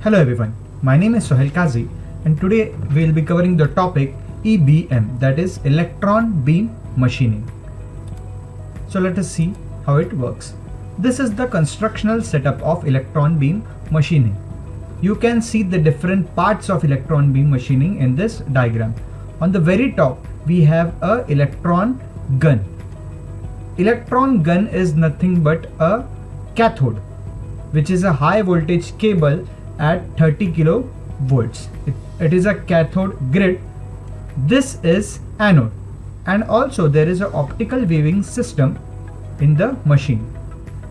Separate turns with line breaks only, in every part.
Hello everyone, my name is Sohail Kazi and today we will be covering the topic EBM, that is electron beam machining. So let us see how it works. This is the constructional setup of electron beam machining. You can see the different parts of electron beam machining in this diagram. On the very top we have a electron gun. Electron gun is nothing but a cathode, which is a high voltage cable at 30 kilovolts. It is a cathode grid. This is anode, and also there is an optical weaving system in the machine.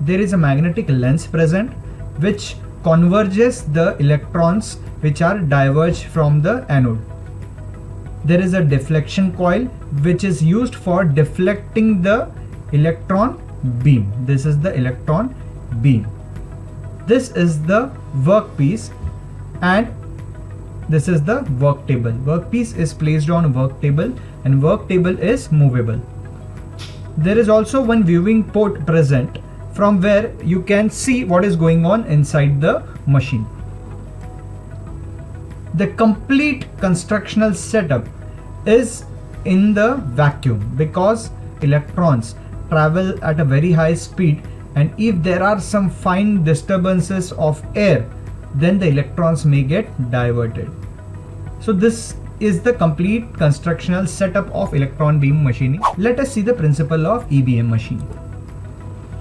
There is a magnetic lens present which converges the electrons which are diverged from the anode. There is a deflection coil which is used for deflecting the electron beam. This is the electron beam. This is the workpiece and this is the work table. Workpiece is placed on work table and work table is movable. There is also one viewing port present from where you can see what is going on inside the machine. The complete constructional setup is in the vacuum because electrons travel at a very high speed, and if there are some fine disturbances of air, then the electrons may get diverted. So this is the complete constructional setup of electron beam machining. Let us see the principle of EBM machine.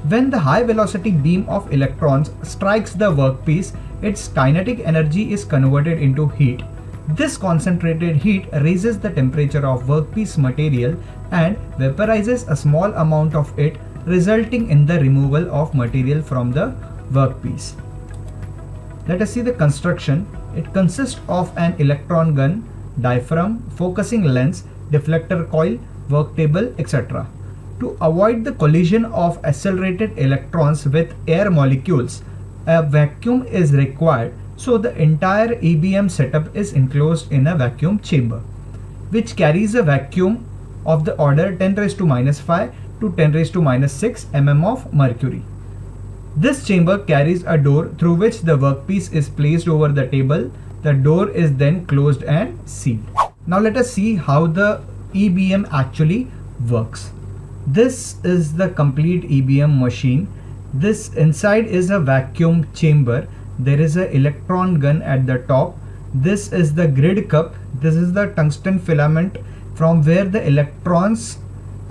When the high velocity beam of electrons strikes the workpiece, its kinetic energy is converted into heat. This concentrated heat raises the temperature of workpiece material and vaporizes a small amount of it, resulting in the removal of material from the workpiece. Let us see the construction. It consists of an electron gun, diaphragm, focusing lens, deflector coil, work table, etc. To avoid the collision of accelerated electrons with air molecules, a vacuum is required, so the entire EBM setup is enclosed in a vacuum chamber, which carries a vacuum of the order 10 raised to -5 to 10 raised to -6 mm of mercury. This chamber carries a door through which the workpiece is placed over the table. The door is then closed and sealed. Now let us see how the EBM actually works. This is the complete EBM machine. This inside is a vacuum chamber. There is an electron gun at the top. This is the grid cup. This is the tungsten filament from where the electrons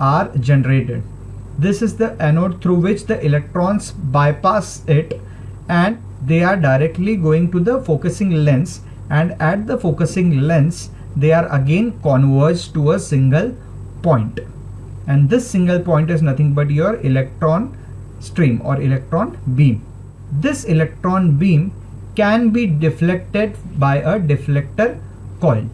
are generated. This is the anode through which the electrons bypass it and they are directly going to the focusing lens, and at the focusing lens they are again converged to a single point, and this single point is nothing but your electron stream or electron beam. This electron beam can be deflected by a deflector coil.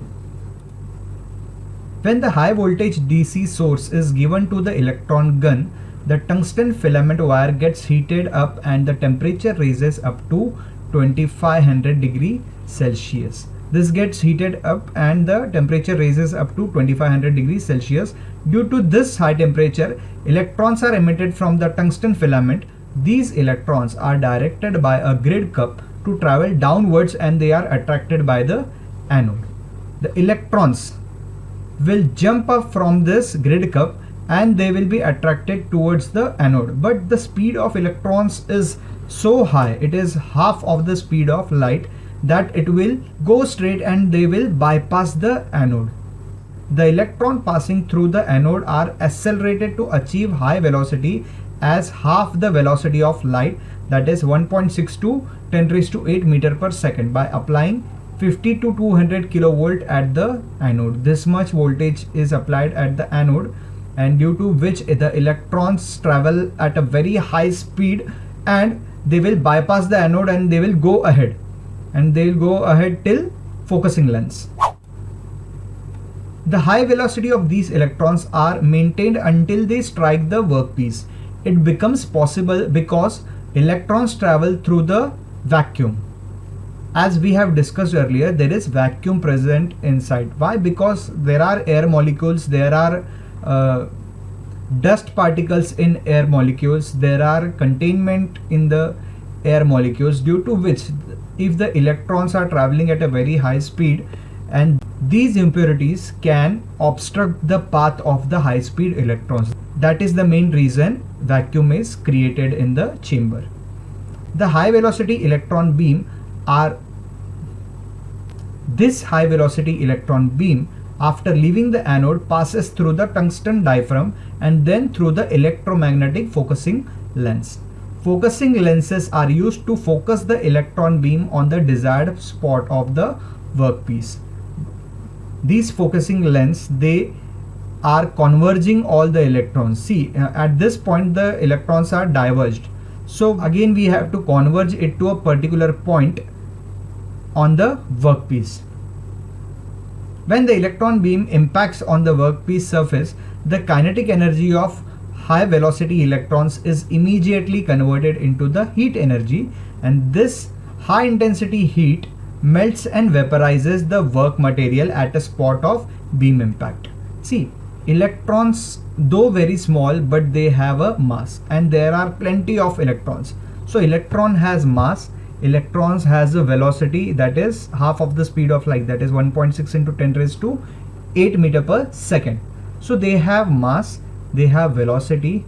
When the high voltage DC source is given to the electron gun, the tungsten filament wire gets heated up and the temperature raises up to 2500 degrees Celsius. This gets heated up and the temperature raises up to 2500 degrees Celsius. Due to this high temperature, electrons are emitted from the tungsten filament. These electrons are directed by a grid cup to travel downwards and they are attracted by the anode. The electrons will jump up from this grid cup and they will be attracted towards the anode, but the speed of electrons is so high, it is half of the speed of light, that it will go straight and they will bypass the anode. The electron passing through the anode are accelerated to achieve high velocity as half the velocity of light, that is 1.6 to 10 raised to 8 meter per second, by applying 50 to 200 kilovolt at the anode. This much voltage is applied at the anode, and due to which the electrons travel at a very high speed and they will bypass the anode and they will go ahead, and they will go ahead till focusing lens. The high velocity of these electrons are maintained until they strike the workpiece. It becomes possible because electrons travel through the vacuum. As we have discussed earlier, there is vacuum present inside. Why? Because there are air molecules, there are dust particles in air molecules, there are containment in the air molecules, due to which if the electrons are traveling at a very high speed, and these impurities can obstruct the path of the high speed electrons. That is the main reason vacuum is created in the chamber. The high velocity electron beam this high velocity electron beam, after leaving the anode, passes through the tungsten diaphragm and then through the electromagnetic focusing lens. Focusing lenses are used to focus the electron beam on the desired spot of the workpiece. These focusing lens, they are converging all the electrons. See, at this point the electrons are diverged. So again we have to converge it to a particular point on the workpiece. When the electron beam impacts on the workpiece surface, the kinetic energy of high velocity electrons is immediately converted into the heat energy, and this high intensity heat melts and vaporizes the work material at a spot of beam impact. See, electrons, though very small, but they have a mass, and there are plenty of electrons. So electron has mass, electrons has a velocity that is half of the speed of light, that is 1.6 into 10 raised to 8 meter per second. So they have mass, they have velocity.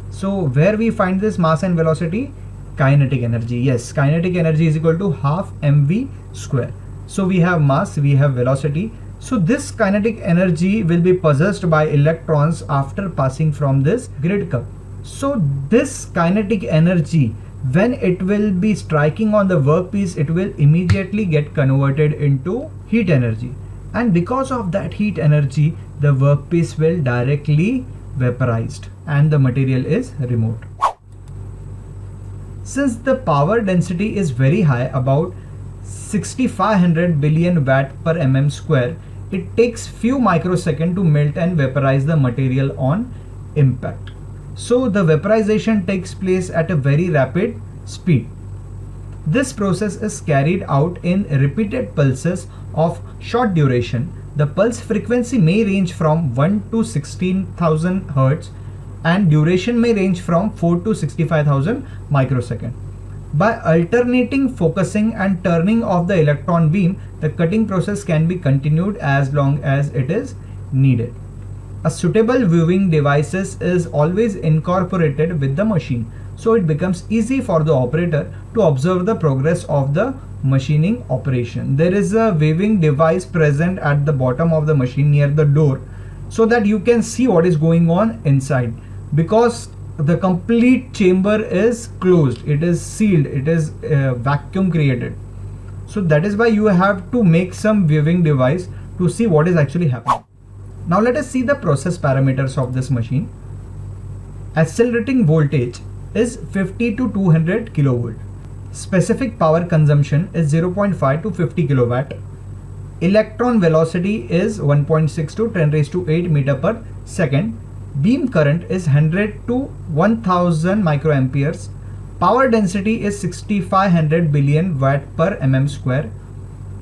So where we find this mass and velocity? Kinetic energy. Yes, kinetic energy is equal to half mv square. So we have mass, we have velocity. So this kinetic energy will be possessed by electrons after passing from this grid cup. So this kinetic energy, when it will be striking on the workpiece, it will immediately get converted into heat energy, and because of that heat energy, the workpiece will directly vaporized and the material is removed. Since the power density is very high, about 6500 billion watt per mm square, it takes few microseconds to melt and vaporize the material on impact. So the vaporization takes place at a very rapid speed. This process is carried out in repeated pulses of short duration. The pulse frequency may range from 1 to 16,000 Hz and duration may range from 4 to 65,000 microsecond. By alternating focusing and turning of the electron beam, the cutting process can be continued as long as it is needed. A suitable viewing devices is always incorporated with the machine, so it becomes easy for the operator to observe the progress of the machining operation. There is a viewing device present at the bottom of the machine near the door, so that you can see what is going on inside, because the complete chamber is closed, it is sealed, it is vacuum created. So that is why you have to make some viewing device to see what is actually happening. Now let us see the process parameters of this machine. Accelerating voltage is 50 to 200 kilovolt. Specific power consumption is 0.5 to 50 kilowatt. Electron velocity is 1.6 to 10 raised to 8 meter per second. Beam current is 100 to 1000 microamperes. Power density is 6500 billion watt per mm square.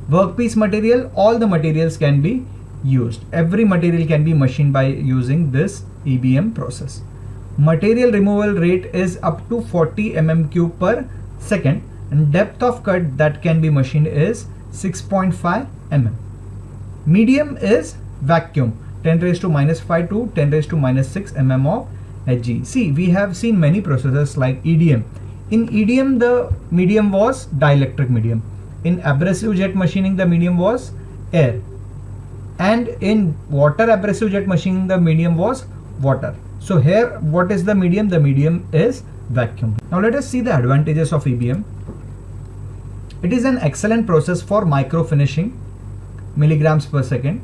Workpiece material, all the materials can be used. Every material can be machined by using this EBM process. Material removal rate is up to 40 mm³ per second, and depth of cut that can be machined is 6.5 mm. Medium is vacuum, 10 raised to -5 to 10 raised to -6 mm of Hg. See, we have seen many processes like EDM. In EDM, the medium was dielectric medium. In abrasive jet machining, the medium was air. And in water abrasive jet machining, the medium was water. So here, what is the medium? The medium is vacuum. Now let us see the advantages of EBM. It is an excellent process for micro finishing, milligrams per second.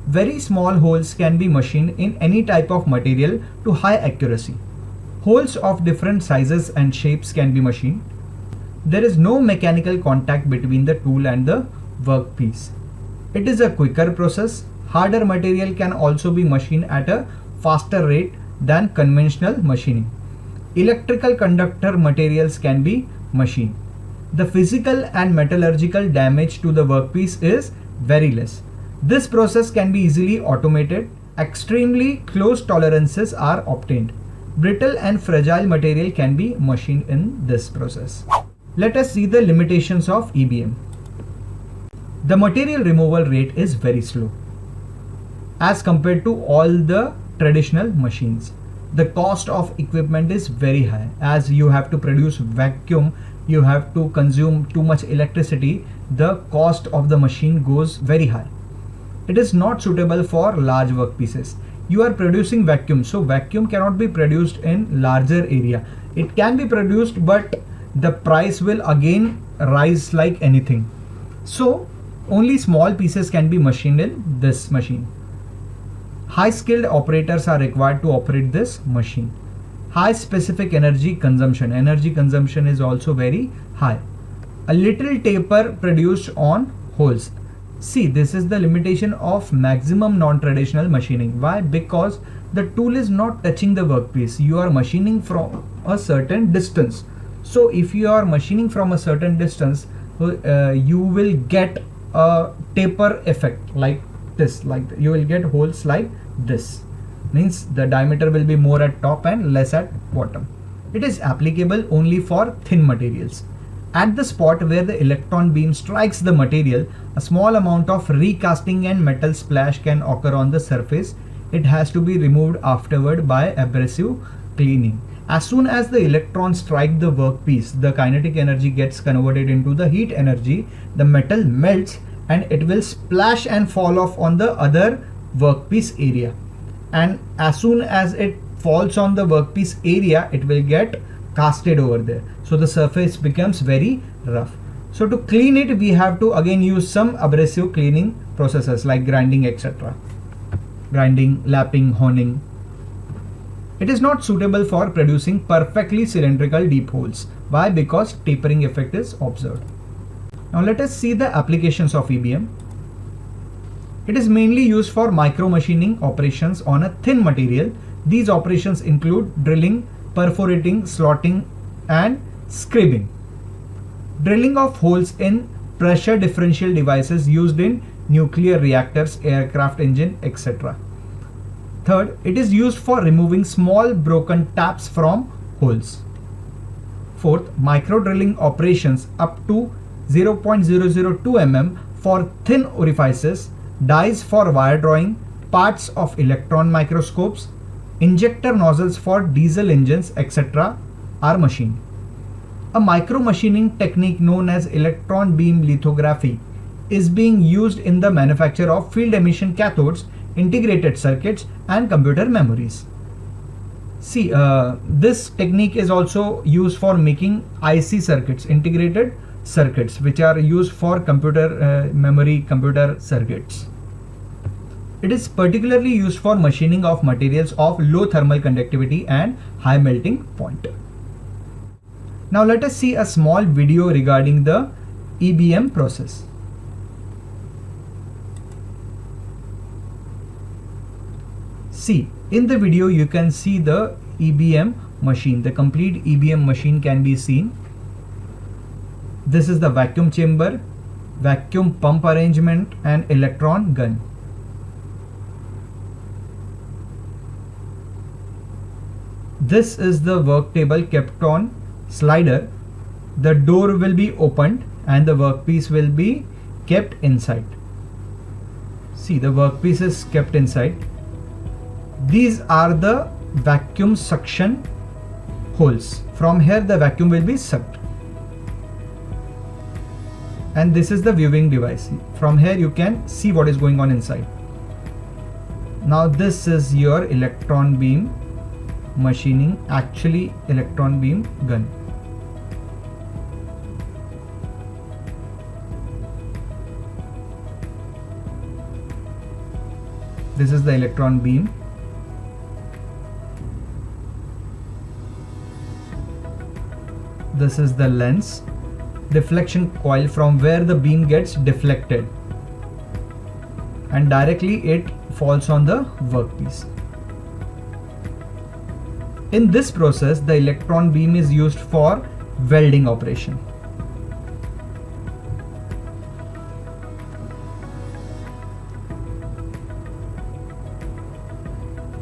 Very small holes can be machined in any type of material to high accuracy. Holes of different sizes and shapes can be machined. There is no mechanical contact between the tool and the workpiece. It is a quicker process. Harder material can also be machined at a faster rate than conventional machining. Electrical conductor materials can be machined. The physical and metallurgical damage to the workpiece is very less. This process can be easily automated. Extremely close tolerances are obtained. Brittle and fragile material can be machined in this process. Let us see the limitations of EBM. The material removal rate is very slow as compared to all the traditional machines. The cost of equipment is very high, as you have to produce vacuum, you have to consume too much electricity, the cost of the machine goes very high. It is not suitable for large workpieces. You are producing vacuum, so vacuum cannot be produced in larger area. It can be produced, but the price will again rise like anything. So only small pieces can be machined in this machine. High skilled operators are required to operate this machine. High specific energy consumption. Energy consumption is also very high. A little taper produced on holes. See, this is the limitation of maximum non-traditional machining. Why? Because the tool is not touching the workpiece. You are machining from a certain distance. So if you are machining from a certain distance, you will get a taper effect like this. You will get holes like this. Means the diameter will be more at top and less at bottom. It is applicable only for thin materials. At the spot where the electron beam strikes the material, a small amount of recasting and metal splash can occur on the surface. It has to be removed afterward by abrasive cleaning. As soon as the electrons strike the workpiece, the kinetic energy gets converted into the heat energy. The metal melts and it will splash and fall off on the other workpiece area. And as soon as it falls on the workpiece area, it will get casted over there. So the surface becomes very rough. So to clean it, we have to again use some abrasive cleaning processes like grinding, etc. Grinding, lapping, honing. It is not suitable for producing perfectly cylindrical deep holes. Why? Because tapering effect is observed. Now let us see the applications of EBM. It is mainly used for micro machining operations on a thin material. These operations include drilling, perforating, slotting and scribing. Drilling of holes in pressure differential devices used in nuclear reactors, aircraft engine, etc. Third, it is used for removing small broken taps from holes. Fourth, micro drilling operations up to 0.002 mm for thin orifices, dies for wire drawing, parts of electron microscopes, injector nozzles for diesel engines, etc. are machined. A micro machining technique known as electron beam lithography is being used in the manufacture of field emission cathodes, integrated circuits and computer memories. See, this technique is also used for making IC circuits, integrated circuits, which are used for computer memory computer circuits. It is particularly used for machining of materials of low thermal conductivity and high melting point. Now let us see a small video regarding the EBM process. See, in the video you can see the EBM machine. The complete EBM machine can be seen. This is the vacuum chamber, vacuum pump arrangement and electron gun. This is the work table kept on slider. The door will be opened and the workpiece will be kept inside. See, the workpiece is kept inside. These are the vacuum suction holes. From here the vacuum will be sucked. And this is the viewing device. From here you can see what is going on inside. Now this is your electron beam machining, actually electron beam gun. This is the electron beam. This is the lens, deflection coil from where the beam gets deflected and directly it falls on the workpiece. In this process, the electron beam is used for welding operation.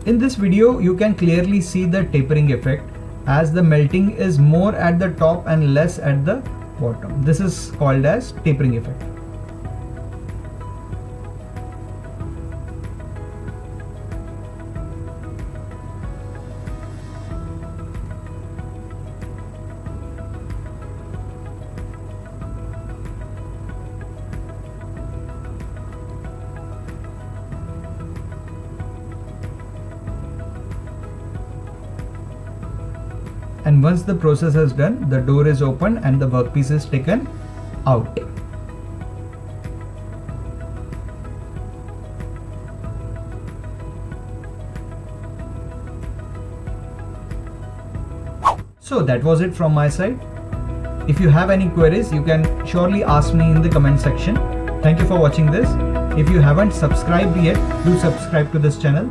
In this video, you can clearly see the tapering effect as the melting is more at the top and less at the bottom. This is called as tapering effect. And once the process is done, the door is opened and the workpiece is taken out. So that was it from my side. If you have any queries, you can surely ask me in the comment section. Thank you for watching this. If you haven't subscribed yet, do subscribe to this channel.